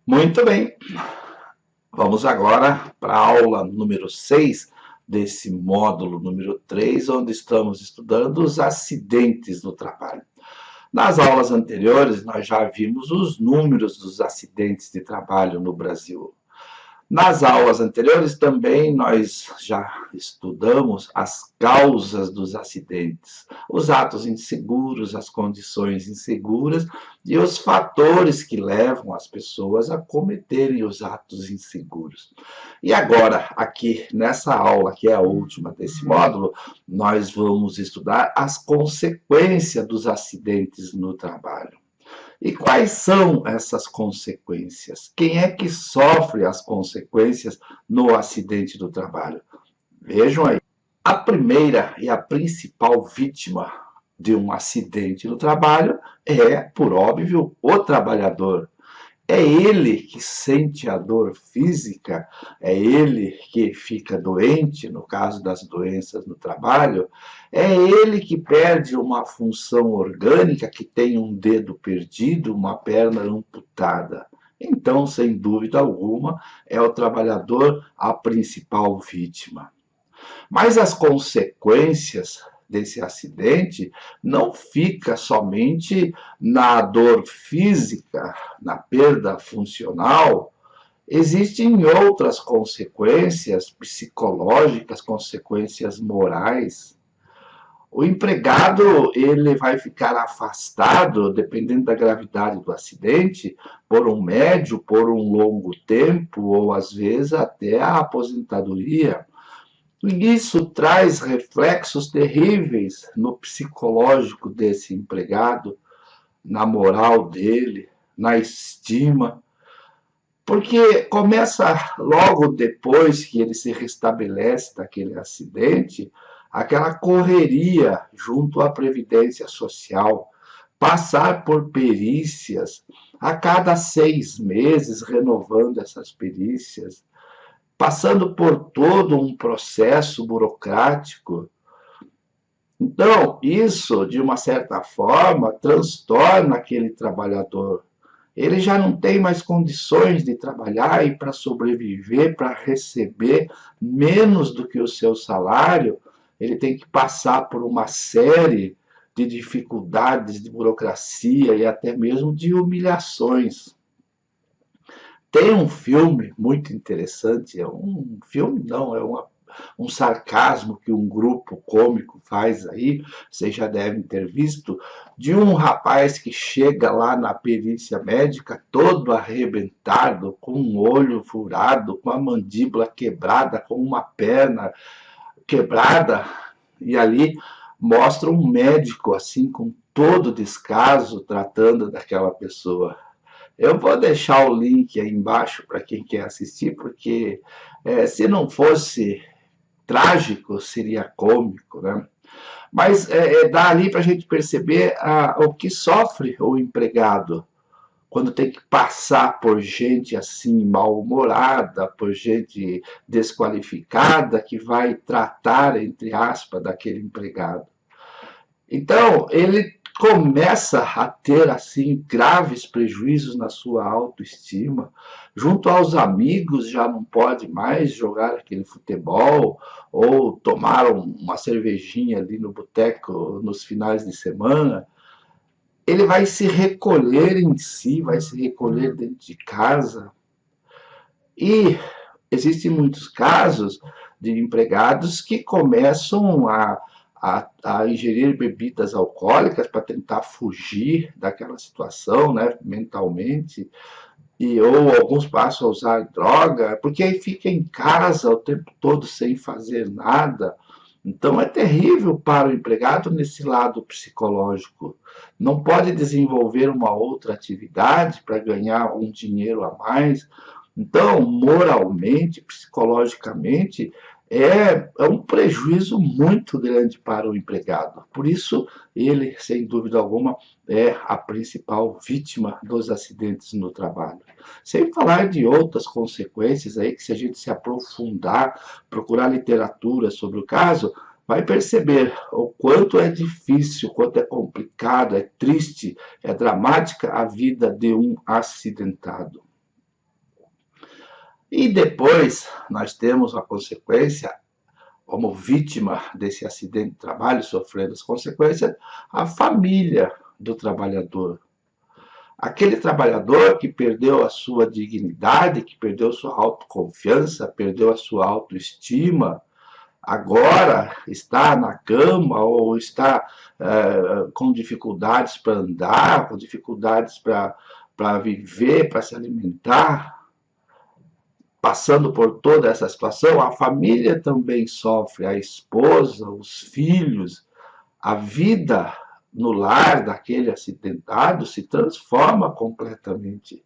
Muito bem, vamos agora para a aula número 6 desse módulo número 3, onde estamos estudando os acidentes no trabalho. Nas aulas anteriores, nós já vimos os números dos acidentes de trabalho no Brasil. Nas aulas anteriores também nós já estudamos as causas dos acidentes, os atos inseguros, as condições inseguras e os fatores que levam as pessoas a cometerem os atos inseguros. E agora, aqui nessa aula, que é a última desse módulo, nós vamos estudar as consequências dos acidentes no trabalho. E quais são essas consequências? Quem é que sofre as consequências no acidente do trabalho? Vejam aí. A primeira e a principal vítima de um acidente no trabalho é, por óbvio, o trabalhador. É ele que sente a dor física, é ele que fica doente, no caso das doenças no trabalho, é ele que perde uma função orgânica, que tem um dedo perdido, uma perna amputada. Então, sem dúvida alguma, é o trabalhador a principal vítima. Mas as consequências desse acidente não fica somente na dor física, na perda funcional, existem outras consequências psicológicas, consequências morais. O empregado ele vai ficar afastado, dependendo da gravidade do acidente, por um médio, por um longo tempo, ou às vezes até a aposentadoria. Isso traz reflexos terríveis no psicológico desse empregado, na moral dele, na estima, porque começa logo depois que ele se restabelece daquele acidente, aquela correria junto à Previdência Social, passar por perícias a cada 6 meses, renovando essas perícias, passando por todo um processo burocrático. Então, isso, de uma certa forma, transtorna aquele trabalhador. Ele já não tem mais condições de trabalhar e para sobreviver, para receber menos do que o seu salário, ele tem que passar por uma série de dificuldades de burocracia e até mesmo de humilhações. Tem um filme muito interessante, é um filme não, um sarcasmo que um grupo cômico faz aí, vocês já devem ter visto, de um rapaz que chega lá na perícia médica todo arrebentado, com um olho furado, com a mandíbula quebrada, com uma perna quebrada, e ali mostra um médico assim com todo descaso tratando daquela pessoa. Eu vou deixar o link aí embaixo para quem quer assistir, porque se não fosse trágico, seria cômico, né? Mas dá ali para a gente perceber o que sofre o empregado quando tem que passar por gente assim mal-humorada, por gente desqualificada que vai tratar, entre aspas, daquele empregado. Então, ele começa a ter assim graves prejuízos na sua autoestima. Junto aos amigos, já não pode mais jogar aquele futebol ou tomar uma cervejinha ali no boteco nos finais de semana. Ele vai se recolher em si, vai se recolher dentro de casa. E existem muitos casos de empregados que começam a ingerir bebidas alcoólicas para tentar fugir daquela situação, né, mentalmente, ou alguns passam a usar droga, porque aí fica em casa o tempo todo sem fazer nada. Então é terrível para o empregado nesse lado psicológico. Não pode desenvolver uma outra atividade para ganhar um dinheiro a mais. Então, moralmente, psicologicamente, é um prejuízo muito grande para o empregado. Por isso, ele, sem dúvida alguma, é a principal vítima dos acidentes no trabalho. Sem falar de outras consequências aí, que se a gente se aprofundar, procurar literatura sobre o caso, vai perceber o quanto é difícil, quanto é complicado, é triste, é dramática a vida de um acidentado. E depois nós temos a consequência, como vítima desse acidente de trabalho, sofrendo as consequências, a família do trabalhador. Aquele trabalhador que perdeu a sua dignidade, que perdeu sua autoconfiança, perdeu a sua autoestima, agora está na cama ou está com dificuldades para andar, com dificuldades para viver, para se alimentar, passando por toda essa situação, a família também sofre, a esposa, os filhos, a vida no lar daquele acidentado se transforma completamente.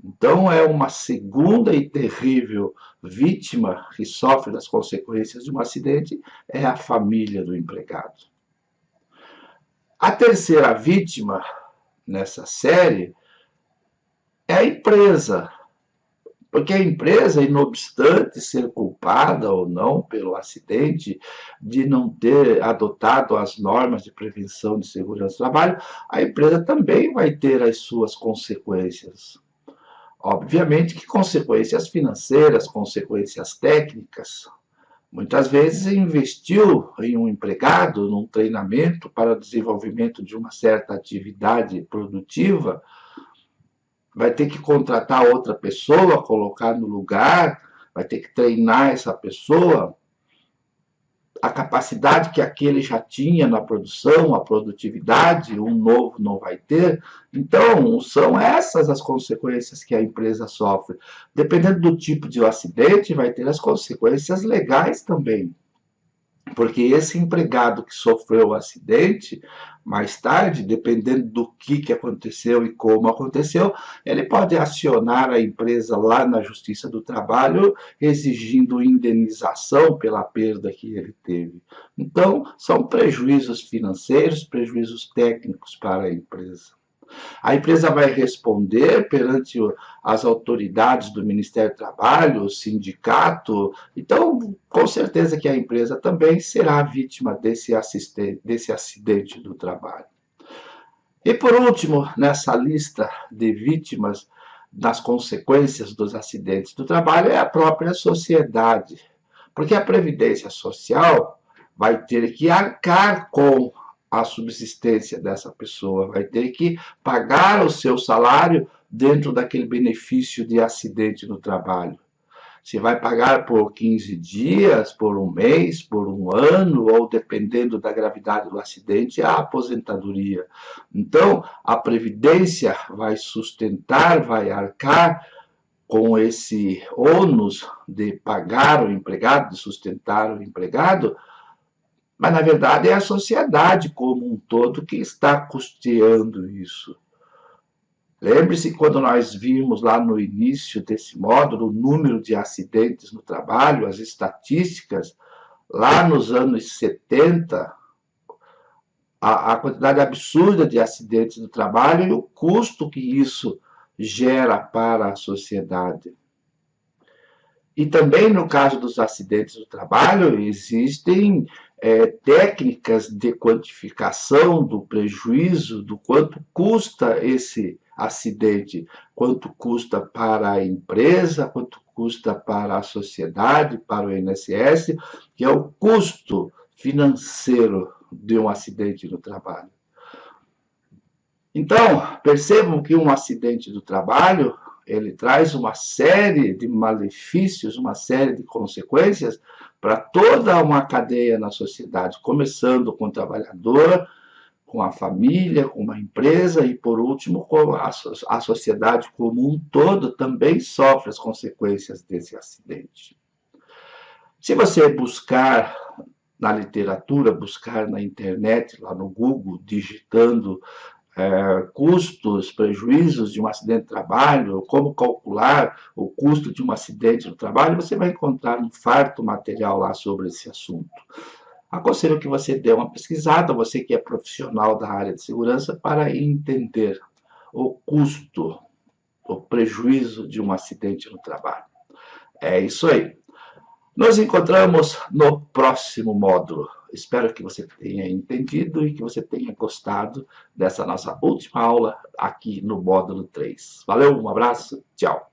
Então, é uma segunda e terrível vítima que sofre das consequências de um acidente, é a família do empregado. A terceira vítima nessa série é a empresa, porque a empresa, não obstante ser culpada ou não pelo acidente, de não ter adotado as normas de prevenção de segurança do trabalho, a empresa também vai ter as suas consequências. Obviamente que consequências financeiras, consequências técnicas. Muitas vezes investiu em um empregado, num treinamento para o desenvolvimento de uma certa atividade produtiva, vai ter que contratar outra pessoa, colocar no lugar, vai ter que treinar essa pessoa, a capacidade que aquele já tinha na produção, a produtividade, um novo não vai ter. Então, são essas as consequências que a empresa sofre. Dependendo do tipo de acidente, vai ter as consequências legais também. Porque esse empregado que sofreu o acidente, mais tarde, dependendo do que aconteceu e como aconteceu, ele pode acionar a empresa lá na Justiça do Trabalho, exigindo indenização pela perda que ele teve. Então, são prejuízos financeiros, prejuízos técnicos para a empresa. A empresa vai responder perante as autoridades do Ministério do Trabalho, o sindicato. Então, com certeza que a empresa também será vítima desse acidente do trabalho. E por último, nessa lista de vítimas das consequências dos acidentes do trabalho é a própria sociedade. Porque a Previdência Social vai ter que arcar com a subsistência dessa pessoa, vai ter que pagar o seu salário dentro daquele benefício de acidente no trabalho. Se vai pagar por 15 dias, por um mês, por um ano, ou dependendo da gravidade do acidente, a aposentadoria. Então, a Previdência vai sustentar, vai arcar com esse ônus de pagar o empregado, de sustentar o empregado, mas, na verdade, é a sociedade como um todo que está custeando isso. Lembre-se quando nós vimos lá no início desse módulo o número de acidentes no trabalho, as estatísticas, lá nos anos 70, a quantidade absurda de acidentes no trabalho e o custo que isso gera para a sociedade. E também no caso dos acidentes do trabalho, existem técnicas de quantificação do prejuízo, do quanto custa esse acidente, quanto custa para a empresa, quanto custa para a sociedade, para o INSS, que é o custo financeiro de um acidente no trabalho. Então, percebam que um acidente do trabalho, ele traz uma série de malefícios, uma série de consequências para toda uma cadeia na sociedade, começando com o trabalhador, com a família, com uma empresa e, por último, com a sociedade como um todo também sofre as consequências desse acidente. Se você buscar na literatura, buscar na internet, lá no Google, digitando custos, prejuízos de um acidente de trabalho, como calcular o custo de um acidente no trabalho, você vai encontrar um farto material lá sobre esse assunto. Aconselho que você dê uma pesquisada, você que é profissional da área de segurança, para entender o custo, o prejuízo de um acidente no trabalho. É isso aí. Nos encontramos no próximo módulo. Espero que você tenha entendido e que você tenha gostado dessa nossa última aula aqui no módulo 3. Valeu, um abraço, tchau.